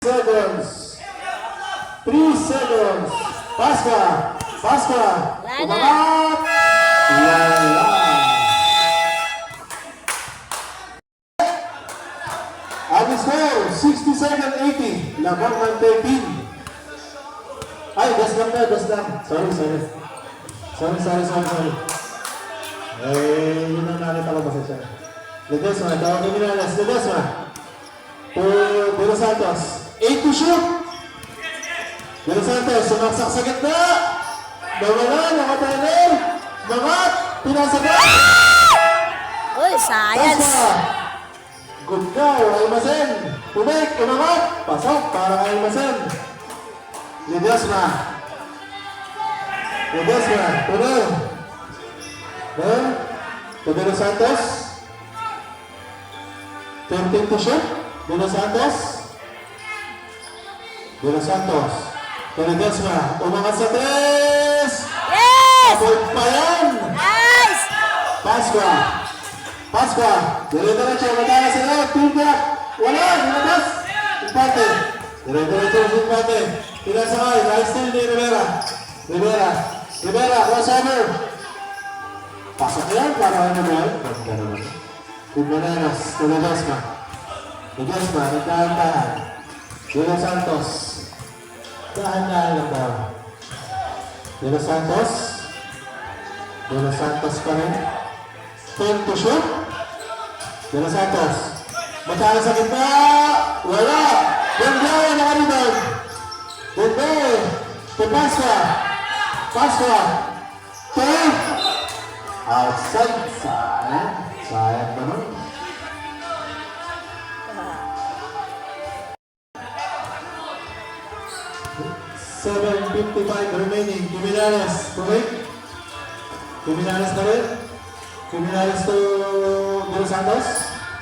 seconds. 3 seconds. Pasca. Umangat. Wala. Ang score, 67-80. Lamang ng 13. Ay, gas lang. Sorry. Yun ang nakita ko kasi siya. Ledesma, tawag kami na alas. Ledesma. De Los Santos. 8 to shoot. De Los Santos, sumaksak sa gitna. Nawala, nakatanil. Mangat, pinasagat. Uy, science. Good goal, Almacen. Tumik, umangat. Pasok para kay Almacen. Ledesma. Tunel. De Los Santos. 13 to shoot. De Los Santos. Ledesma. Umangat sa 3. Yes! Abot pa yan. Nice! Pasqua. Dire-diretso. Matala sila. Team back. Wala. Nilabas. Empate. Dire-diretso. Pinasakay. Nice steal ni Rivera. Crossover. Pasok yan. Para ano ba? Kumbananas. Ledesma. Nagdahan-dahan. De Los Santos. Dahan-dahan lang daw. De Los Santos pa rin. 10 to shoot. De Los Santos. Matala sa gitna. Wala. Dembele naka-rebound. Dembele. To Pasqua. Outside. Sayang naman. 7:55 remaining. Kuminales. Kuminales na rin. Kuminales to De Los Santos.